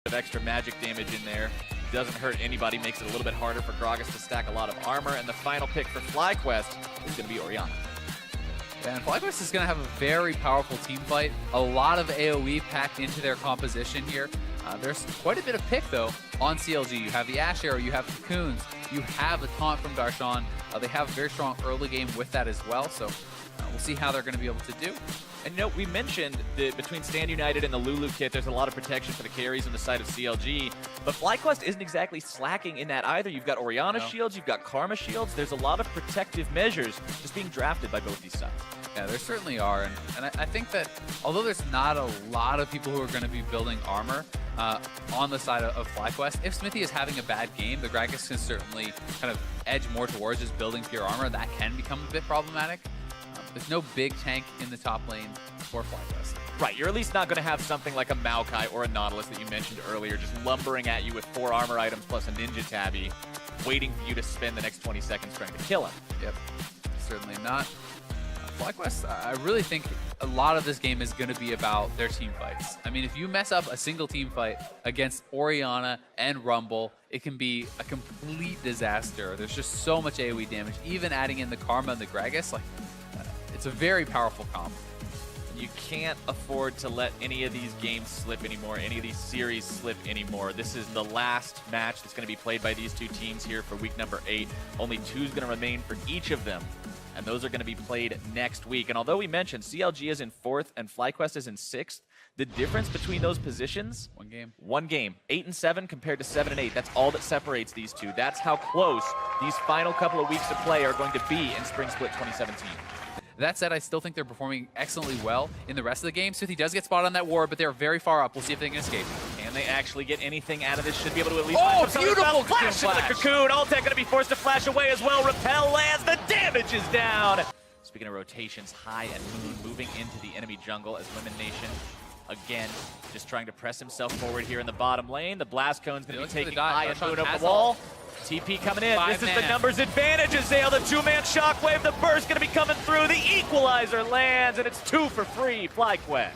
of extra magic damage in there. Doesn't hurt anybody, makes it a little bit harder for Gragas to stack a lot of armor. And the final pick for FlyQuest is going to be Orianna. Yeah, and FlyQuest is going to have a very powerful team fight. A lot of AoE packed into their composition here. There's quite a bit of pick, though, on CLG. You have the Ash Arrow, you have Cocoons, you have the Taunt from Darshan. They have a very strong early game with that as well, so we'll see how they're going to be able to do. And you know, we mentioned that between Stand United and the Lulu kit, there's a lot of protection for the carries on the side of CLG. But FlyQuest isn't exactly slacking in that either. You've got Orianna shields, you've got Karma shields. There's a lot of protective measures just being drafted by both these sides. Yeah, there certainly are. And I think that although there's not a lot of people who are going to be building armor on the side of FlyQuest, if Smithy is having a bad game, the Gragas can certainly kind of edge more towards just building pure armor. That can become a bit problematic. There's no big tank in the top lane for FlyQuest. Right, you're at least not going to have something like a Maokai or a Nautilus that you mentioned earlier, just lumbering at you with 4 armor items plus a Ninja Tabby, waiting for you to spend the next 20 seconds trying to kill him. Yep, certainly not. FlyQuest, I really think a lot of this game is going to be about their team fights. I mean, if you mess up a single team fight against Orianna and Rumble, it can be a complete disaster. There's just so much AoE damage. Even adding in the Karma and the Gragas, like, it's a very powerful comp. You can't afford to let any of these games slip anymore, any of these series slip anymore. This is the last match that's going to be played by these two teams here for week number 8. Only 2 is going to remain for each of them, and those are going to be played next week. And although we mentioned CLG is in 4th and FlyQuest is in 6th, the difference between those positions, one game, 8 and 7 compared to 7 and 8. That's all that separates these two. That's how close these final couple of weeks of play are going to be in Spring Split 2017. That said, I still think they're performing excellently well in the rest of the game. Smithy does get spotted on that ward, but they're very far up. We'll see if they can escape. Can they actually get anything out of this? Should be able to at least beautiful flash into the Cocoon. Altec going to be forced to flash away as well. Repel lands. The damage is down. Speaking of rotations, High and Moon moving into the enemy jungle as Lemon Nation, again, just trying to press himself forward here in the bottom lane. The Blast Cone's going to be taking High and Moon over the wall. TP coming in. This is the numbers advantage. Azale, the 2-man shockwave. The burst going to be coming through. The equalizer lands, and it's 2 for free. FlyQuest.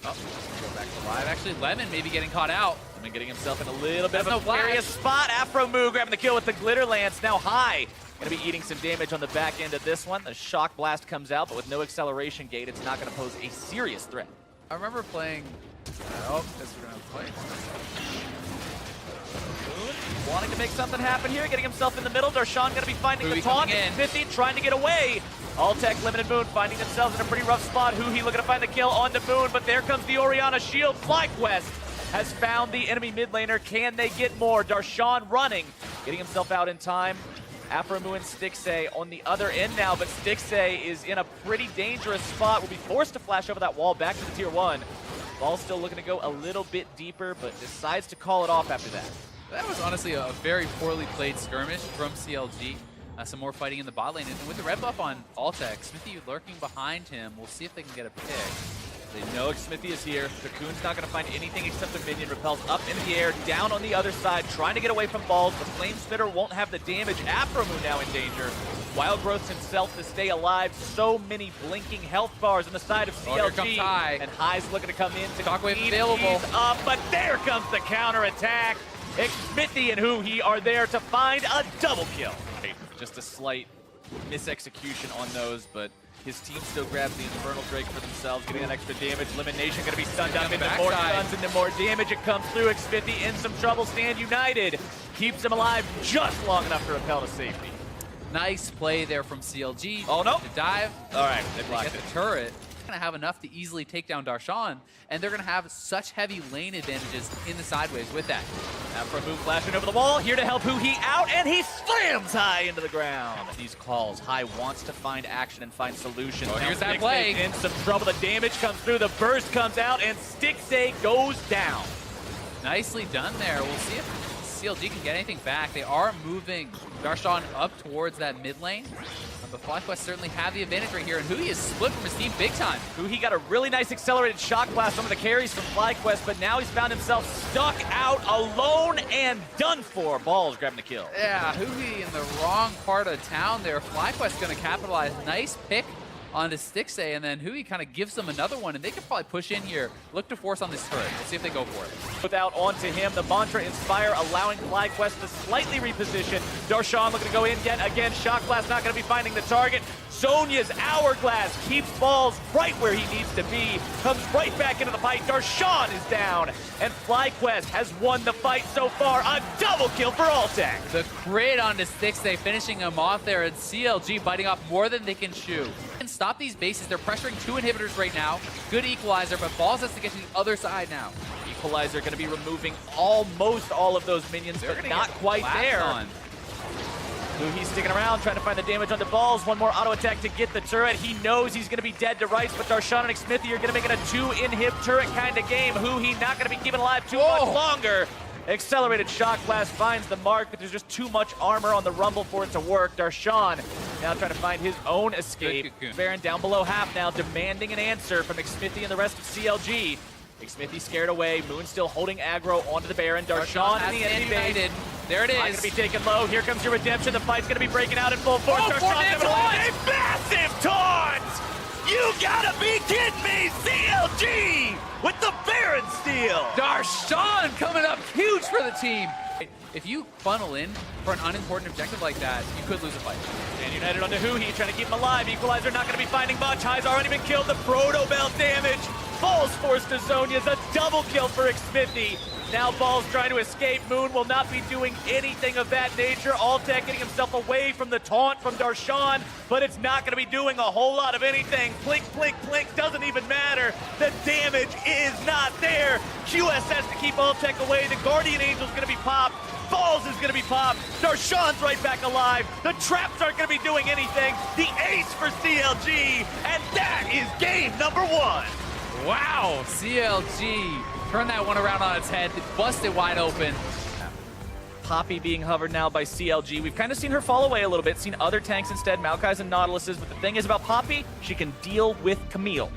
Oh, go back to live. Actually, Lemon maybe getting caught out. Lemon getting himself in a little bit of a precarious spot. Afro Moo grabbing the kill with the glitter lance. Now High going to be eating some damage on the back end of this one. The shock blast comes out, but with no acceleration gate, it's not going to pose a serious threat. I remember playing. Oh, this we're going to play. Wanting to make something happen here, getting himself in the middle. Darshan going to be finding the taunt. 50 trying to get away. Altec, Limited Moon finding themselves in a pretty rough spot. Huhi looking to find the kill onto Moon, but there comes the Orianna shield. FlyQuest has found the enemy mid laner. Can they get more? Darshan running, getting himself out in time. Afromu and Stixxay on the other end now, but Stixxay is in a pretty dangerous spot. Will be forced to flash over that wall back to the tier 1. Ball's still looking to go a little bit deeper, but decides to call it off after that. That was honestly a very poorly played skirmish from CLG. Some more fighting in the bot lane. And with the red buff on Altec, Smithy lurking behind him. We'll see if they can get a pick. They know Smithy is here. Cocoon's not going to find anything except a minion. Repels up into the air, down on the other side, trying to get away from balls. The Flame Spitter won't have the damage. Afromu now in danger. Wild Growth himself to stay alive. So many blinking health bars on the side of CLG. Here comes High. And High's looking to come in to Shockwave available. Up, but there comes the counter attack. Smithy and Huhi are there to find a double kill. Just a slight misexecution on those, but his team still grabs the Infernal Drake for themselves, getting that extra damage. Elimination going to be stunned down into more stuns, into more damage. It comes through. Xfinity in some trouble. Stand United keeps him alive just long enough to repel to safety. Nice play there from CLG. Oh, no. To dive. All right, they blocked get the turret. Going to have enough to easily take down Darshan, and they're going to have such heavy lane advantages in the sideways with that. Afromu flashing over the wall, here to help Huhi out, and he slams High into the ground. These calls, High wants to find action and find solutions. Oh, here's that play. In some trouble, the damage comes through, the burst comes out, and Stixxay goes down. Nicely done there. We'll see if CLG can get anything back. They are moving Darshan up towards that mid lane. But FlyQuest certainly have the advantage right here, and Huhi is split from his team big time. Huhi got a really nice accelerated shock blast from the carries from FlyQuest, but now he's found himself stuck out alone and done for. Balls grabbing the kill. Yeah, Huhi in the wrong part of town there. FlyQuest going to capitalize. Nice pick onto Stixay, and then Hui kind of gives them another one, and they could probably push in here, look to force on this turret. We'll see if they go for it. Without onto him, the Mantra Inspire allowing FlyQuest to slightly reposition. Darshan looking to go in yet again. Shock Blast not going to be finding the target. Sonya's Hourglass keeps balls right where he needs to be. Comes right back into the fight. Darshan is down. And FlyQuest has won the fight so far. A double kill for Altec. The crit onto Stixay, finishing him off there, and CLG biting off more than they can chew. And stop these bases. They're pressuring 2 inhibitors right now. Good equalizer, but Balls has to get to the other side now. Equalizer going to be removing almost all of those minions, but not quite there. He's sticking around, trying to find the damage on the Balls. One more auto attack to get the turret. He knows he's going to be dead to rights, but Darshan and Smithy are going to make it a 2-inhib turret kind of game. He not going to be keeping alive too much longer. Accelerated Shock Blast finds the mark, but there's just too much armor on the Rumble for it to work. Darshan now trying to find his own escape. Baron down below half now, demanding an answer from Smithy and the rest of CLG. Smithy scared away. Moon still holding aggro onto the Baron. Darshan in the enemy base. There it is. Not going to be taken low. Here comes your redemption. The fight's going to be breaking out in full force. Darshan a massive taunt! You gotta be kidding me! CLG with the Baron steal! Darshan coming up huge for the team. If you funnel in for an unimportant objective like that, you could lose a fight. And United onto Hui, trying to keep him alive. Equalizer not going to be finding much. High's already been killed. The Proto Bell damage. Balls forced to Zonia's. A double kill for Smithy. Now Balls trying to escape. Moon will not be doing anything of that nature. Altec getting himself away from the taunt from Darshan, but it's not going to be doing a whole lot of anything. Plink, plink, plink, doesn't even matter. The damage is not there. QS has to keep Altec away. The Guardian Angel's going to be popped. Balls is going to be popped. Darshan's right back alive. The traps aren't going to be doing anything. The ace for CLG, and that is game number 1. Wow, CLG turned that one around on its head, busted wide open. Poppy being hovered now by CLG. We've kind of seen her fall away a little bit, seen other tanks instead, Maokai's and Nautilus's, but the thing is about Poppy, she can deal with Camille.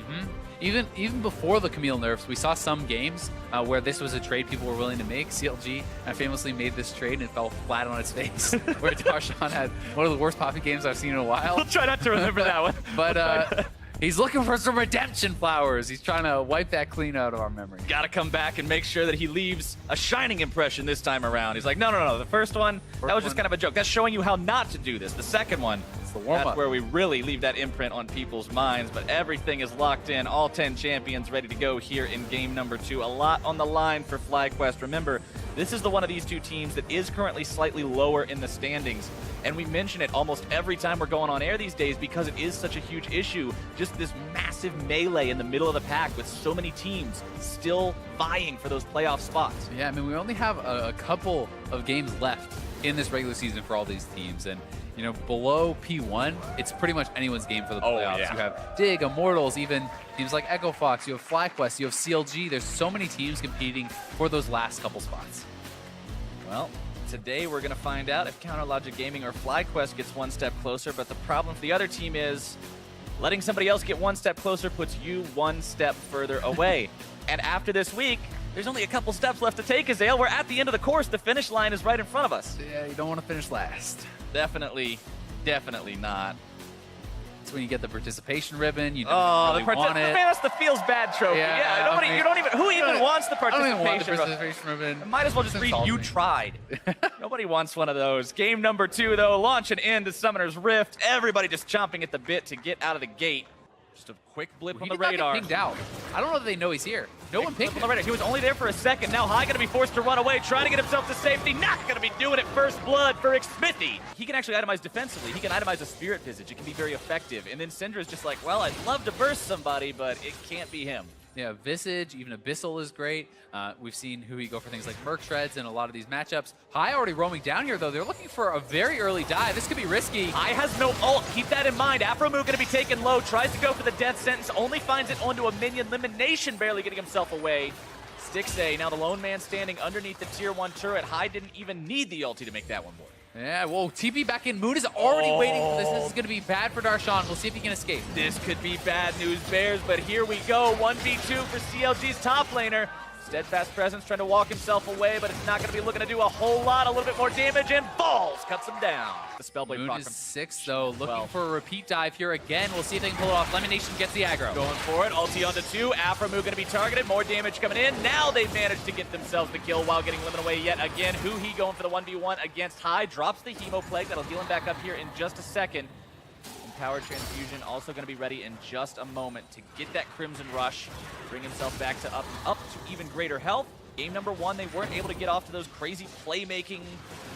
Even before the Camille nerfs, we saw some games where this was a trade people were willing to make. CLG famously made this trade and it fell flat on its face, where Darshan had one of the worst Poppy games I've seen in a while. We'll try not to remember that one. But he's looking for some redemption flowers. He's trying to wipe that clean out of our memory. Got to come back and make sure that he leaves a shining impression this time around. He's like, no. The first one, that was just kind of a joke. That's showing you how not to do this. The second one, the warm-up. That's where we really leave that imprint on people's minds. But everything is locked in. All 10 champions ready to go here in game number 2. A lot on the line for FlyQuest. Remember, this is the one of these two teams that is currently slightly lower in the standings. And we mention it almost every time we're going on air these days because it is such a huge issue. Just this massive melee in the middle of the pack with so many teams still vying for those playoff spots. Yeah, I mean, we only have a couple of games left in this regular season for all these teams. And you know, below P1, it's pretty much anyone's game for the playoffs. You have Dig, Immortals, even teams like Echo Fox, you have FlyQuest, you have CLG. There's so many teams competing for those last couple spots. Well, today we're going to find out if Counter Logic Gaming or FlyQuest gets one step closer, but the problem for the other team is letting somebody else get one step closer puts you one step further away. And after this week, there's only a couple steps left to take, Azale. We're at the end of the course. The finish line is right in front of us. Yeah, you don't want to finish last. Definitely not. It's when you get the participation ribbon. You don't really man, that's the feels bad trophy. Yeah, nobody. You don't even. Who even wants the participation ribbon? Might as well just read "You tried." Nobody wants one of those. Game number 2, though, launch and end to Summoner's Rift. Everybody just chomping at the bit to get out of the gate. Just a quick blip on the radar. He pinged out. I don't know that they know he's here. No one pinged on the radar. He was only there for a second. Now High going to be forced to run away, trying to get himself to safety. Not going to be doing it. First blood for Smithy. He can actually itemize defensively. He can itemize a Spirit Visage. It can be very effective. And then Syndra's just like, well, I'd love to burst somebody, but it can't be him. Yeah, Visage, even Abyssal is great. We've seen Hui go for things like Merc Shreds in a lot of these matchups. High already roaming down here, though. They're looking for a very early dive. This could be risky. High has no ult. Keep that in mind. Afromoo going to be taken low. Tries to go for the death sentence. Only finds it onto a minion. Elimination barely getting himself away. Stixay, now the lone man standing underneath the tier 1 turret. High didn't even need the ulti to make that one work. Yeah, whoa, TP back in. Moon is already waiting for this. This is going to be bad for Darshan. We'll see if he can escape. This could be bad news, Bears, but here we go. 1v2 for CLG's top laner. Steadfast presence trying to walk himself away, but it's not going to be looking to do a whole lot. A little bit more damage, and Balls cuts him down. The Spellblade Moon proc is from 6 though, looking for a repeat dive here again. We'll see if they can pull it off. Lemon Nation gets the aggro. Going for it, ulti onto 2. Aframu going to be targeted, more damage coming in. Now they've managed to get themselves the kill while getting Lemon away yet again. Huhi going for the 1v1 against High, drops the Hemo Plague. That'll heal him back up here in just a second. Power Transfusion also going to be ready in just a moment to get that Crimson Rush, bring himself back to up to even greater health. Game number 1, they weren't able to get off to those crazy playmaking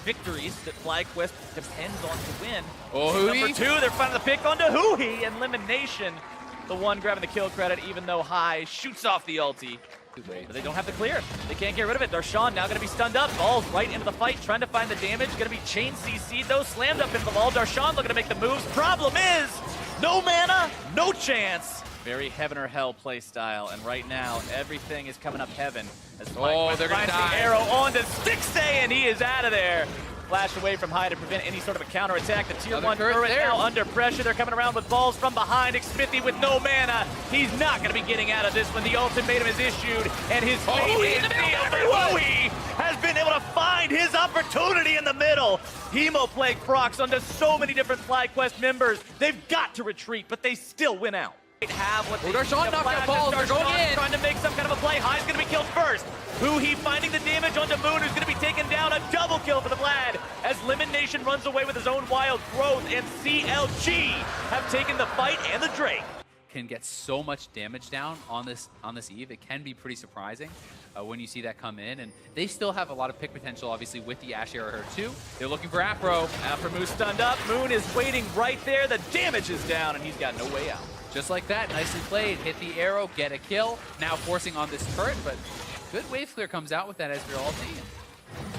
victories that FlyQuest depends on to win. Oh, Number 2, they're finding the pick onto Huhi, and Lemon Nation, the one grabbing the kill credit, even though High shoots off the ulti. But they don't have the clear. They can't get rid of it. Darshan now going to be stunned up. Balls right into the fight, trying to find the damage. Going to be chain CC'd though, slammed up into the wall. Darshan looking to make the moves. Problem is, no mana, no chance. Very heaven or hell play style, and right now everything is coming up heaven. As they're gonna die. The arrow on to Stixay, and he is out of there. Flash away from High to prevent any sort of a counterattack. The tier 1 turret now under pressure. They're coming around with balls from behind. Xmithie with no mana. He's not going to be getting out of this when the ultimatum is issued. And his fate is sealed. Has been able to find his opportunity in the middle. Hemo Plague procs onto so many different FlyQuest members. They've got to retreat, but they still win out. Darshan knocked out Balls. They're going in. Trying to make some kind of a play. High's going to be killed first. Huhi finding the damage onto Moon, who's going to be taken down. A double kill for the Vlad as Lemon Nation runs away with his own wild growth, and CLG have taken the fight and the Drake. Can get so much damage down on this Eve. It can be pretty surprising when you see that come in, and they still have a lot of pick potential, obviously, with the Ash Arrow here too. They're looking for Afro. Aframu stunned up. Moon is waiting right there. The damage is down, and he's got no way out. Just like that, nicely played. Hit the arrow, get a kill. Now forcing on this turret, but good wave clear comes out with that Ezreal ulti.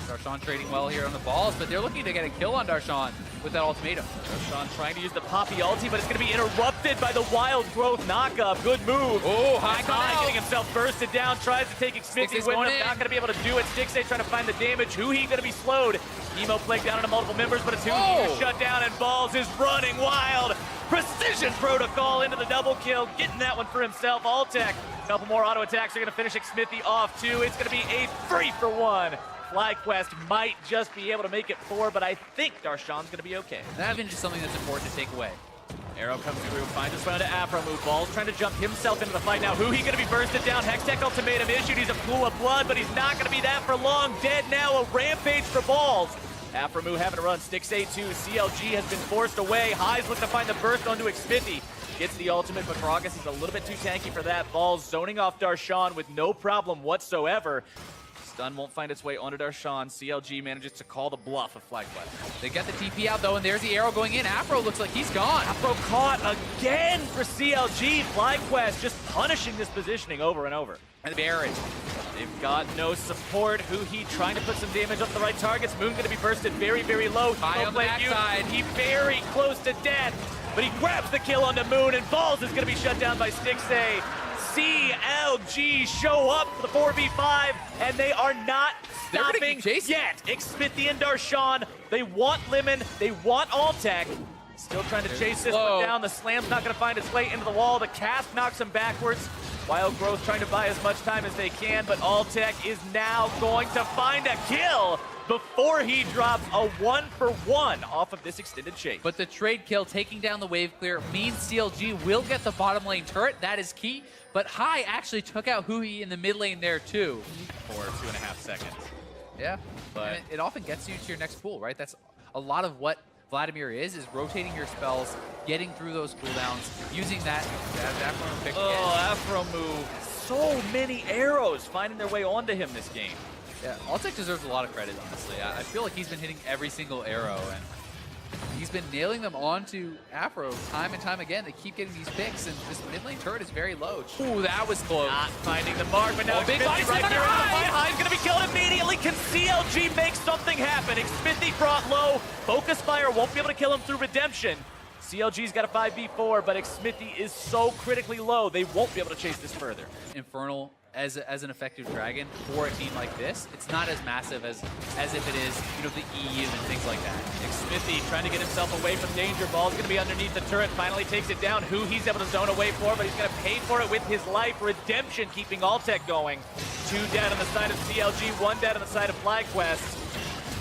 Darshan trading well here on the balls, but they're looking to get a kill on Darshan with that ultimatum. Darshan trying to use the Poppy ulti, but it's going to be interrupted by the Wild Growth knockup. Good move. Oh, High getting himself bursted down, tries to take Xmithie with him. Not going to be able to do it. Stixay trying to find the damage. Huhi going to be slowed. Hemo Plague down into multiple members, but it's Huhi who's shut down, and Balls is running wild. Precision protocol into the double kill, getting that one for himself. Alltech, a couple more auto attacks are going to finish Xmithie off too. It's going to be a 3-for-1. FlyQuest might just be able to make it 4, but I think Darshan's going to be okay. That's just something that's important to take away. Arrow comes through, finds his way onto Aframu. Balls trying to jump himself into the fight now. Huhi going to be bursted down. Hextech ultimatum issued. He's a pool of blood, but he's not going to be that for long. Dead now. A rampage for Balls. Aframu having to run. Stixay 2. CLG has been forced away. High's looking to find the burst onto Xmithie. Gets the ultimate, but Gragas is a little bit too tanky for that. Balls zoning off Darshan with no problem whatsoever. Stun won't find its way onto Darshan. CLG manages to call the bluff of FlyQuest. They get the TP out though, and there's the arrow going in. Afro looks like he's gone. Afro caught again for CLG. FlyQuest just punishing this positioning over and over. And Barrett, they've got no support. Huhi trying to put some damage up the right targets. Moon going to be bursted very, very low. High on the backside. He very close to death, but he grabs the kill onto Moon, and Balls is going to be shut down by Stixay. CLG show up for the 4v5, and they are not stopping yet. Xmithie and Darshan, they want Lemon, they want Alltech. Still trying to chase this one down. The slam's not going to find its way into the wall. The cast knocks him backwards. Wild Growth trying to buy as much time as they can, but Alltech is now going to find a kill before he drops a 1-for-1 off of this extended chase. But the trade kill taking down the wave clear means CLG will get the bottom lane turret. That is key. But High actually took out Huhi in the mid lane there too. For 2.5 seconds. Yeah, but it often gets you to your next pool, right? That's a lot of what Vladimir is rotating your spells, getting through those cooldowns, using that Afro pick. Afro move. So many arrows finding their way onto him this game. Yeah, Alltech deserves a lot of credit, honestly. I feel like he's been hitting every single arrow, and he's been nailing them onto Afro time and time again. They keep getting these picks, and this mid lane turret is very low. Ooh, that was close. Not finding the mark, but now big Xmithie right here on the fight. High's going to be killed immediately. Can CLG make something happen? Xmithie brought low. Focus Fire won't be able to kill him through Redemption. CLG's got a 5v4, but Xmithie is so critically low, they won't be able to chase this further. Infernal as an effective dragon for a team like this, it's not as massive as if it is, you know, the EU and things like that. Xmithie trying to get himself away from danger. Ball's going to be underneath the turret, finally takes it down. He's able to zone away for, but he's going to pay for it with his life. Redemption keeping Alltech going. 2 dead on the side of CLG, 1 dead on the side of FlyQuest.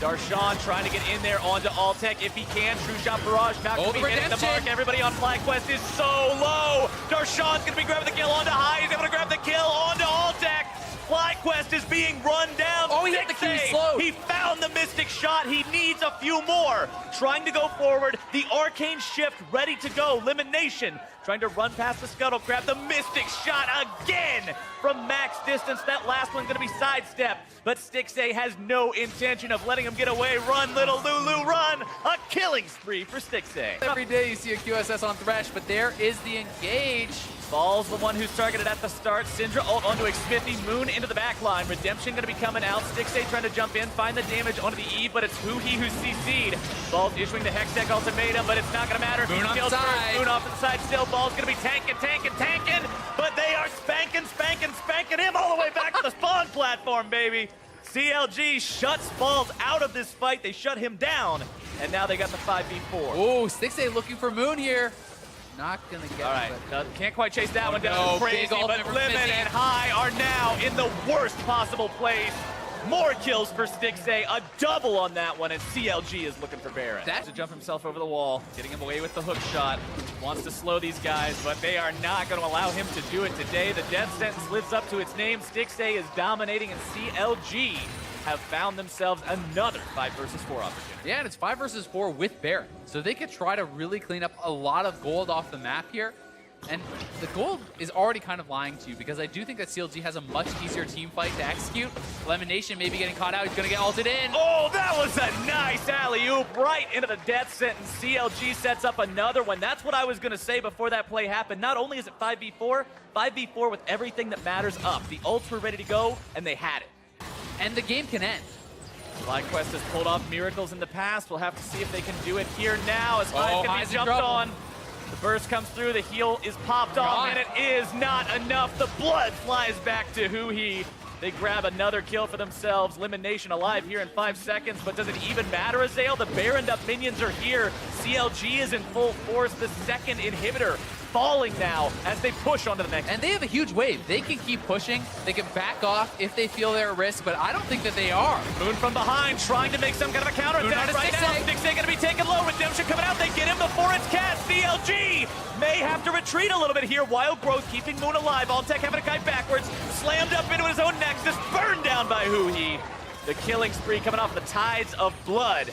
Darshan trying to get in there onto Alltech if he can. True shot barrage, not going to be hitting the mark. Everybody on FlyQuest is so low. Darshan's going to be grabbing the kill onto High. He's able to grab the kill onto Alltech. FlyQuest is being run down. Oh, he hit the key slow. He found the Mystic shot. He needs a few more. Trying to go forward. The Arcane Shift ready to go. Elimination. Trying to run past the Scuttle. Grab the Mystic shot again from max distance. That last one's going to be sidestepped. But Stixxay has no intention of letting him get away. Run, little Lulu, run. A killing spree for Stixxay. Every day you see a QSS on Thresh, but there is the engage. Ball's the one who's targeted at the start. Syndra ult onto Xmithie. Moon into the back line. Redemption going to be coming out. Stixxay trying to jump in, find the damage onto the Eve, but it's Huhi who's CC'd. Ball's issuing the Hextech ultimatum, but it's not going to matter. Moon on the side. Moon off to the side still. Ball's going to be tanking, but they are spanking him all the way back to the spawn platform, baby. CLG shuts Balls out of this fight. They shut him down, and now they got the 5v4. Oh, Stixxay looking for Moon here. Not gonna get it. All right, can't quite chase that one down. Crazy, but Lemon and High are now in the worst possible place. More kills for Stixxay, a double on that one, and CLG is looking for Baron. To jump himself over the wall, getting him away with the hook shot. Wants to slow these guys, but they are not going to allow him to do it today. The death sentence lives up to its name. Stixxay is dominating, and CLG have found themselves another 5 versus 4 opportunity. Yeah, and it's 5 versus 4 with Baron. So they could try to really clean up a lot of gold off the map here. And the gold is already kind of lying to you because I do think that CLG has a much easier team fight to execute. Elimination maybe getting caught out. He's going to get ulted in. Oh, that was a nice alley-oop right into the death sentence. CLG sets up another one. That's what I was going to say before that play happened. Not only is it 5v4, 5v4 with everything that matters up. The ults were ready to go, and they had it. And the game can end. FlyQuest has pulled off miracles in the past. We'll have to see if they can do it here now as High's going to be jumped on. The burst comes through, the heal is popped off, and it is not enough. The blood flies back to Huhi. They grab another kill for themselves. Elimination alive here in 5 seconds, but does it even matter, Azael? The Baroned up minions are here. CLG is in full force. The second inhibitor falling now as they push onto the next. And they have a huge wave. They can keep pushing. They can back off if they feel they're at risk, but I don't think that they are. Moon from behind trying to make some kind of a counter attack right now. Stixxay going to be taken low. Redemption coming out. They get him before it's cast. CLG may have to retreat a little bit here. Wild Growth keeping Moon alive. Alltech having a kite backwards. Slammed up into his own nexus. Burned down by Huhi. The killing spree coming off the tides of blood.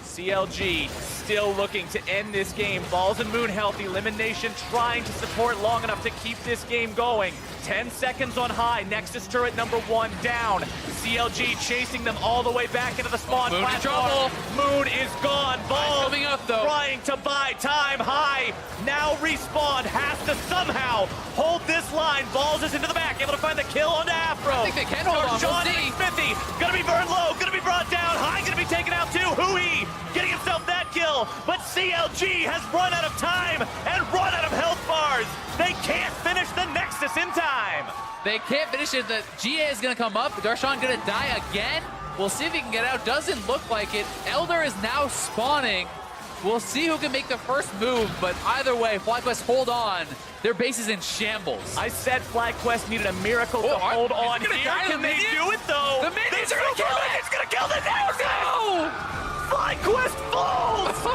CLG still looking to end this game. Balls and Moon healthy. Elimination trying to support long enough to keep this game going. 10 seconds on High. Nexus turret number 1 down. CLG chasing them all the way back into the spawn platform. Moon is gone. Balls coming up though. Trying to buy time. High now respawned. Has to somehow hold this line. Balls is into the back. Able to find the kill onto Afro. I think they can hold on. Darshan and Xmithie gonna be burned low. Gonna be brought down. High gonna be taken out too. Huhi getting himself that kill. But CLG has run out of time and run out of health bars. They can't finish the Nexus in time. They can't finish it. The GA is going to come up. Darshan going to die again. We'll see if he can get out. Doesn't look like it. Elder is now spawning. We'll see who can make the first move, but either way, FlyQuest hold on. Their base is in shambles. I said FlyQuest needed a miracle to hold on here. Can they do it though? The minions are going to kill it. It's going to kill the Nexus. No! FlyQuest falls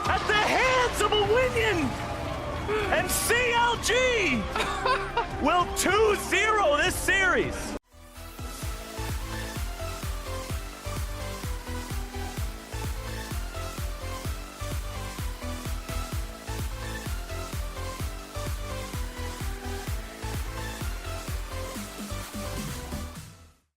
at the hands of a Winion. And CLG will 2-0 this series.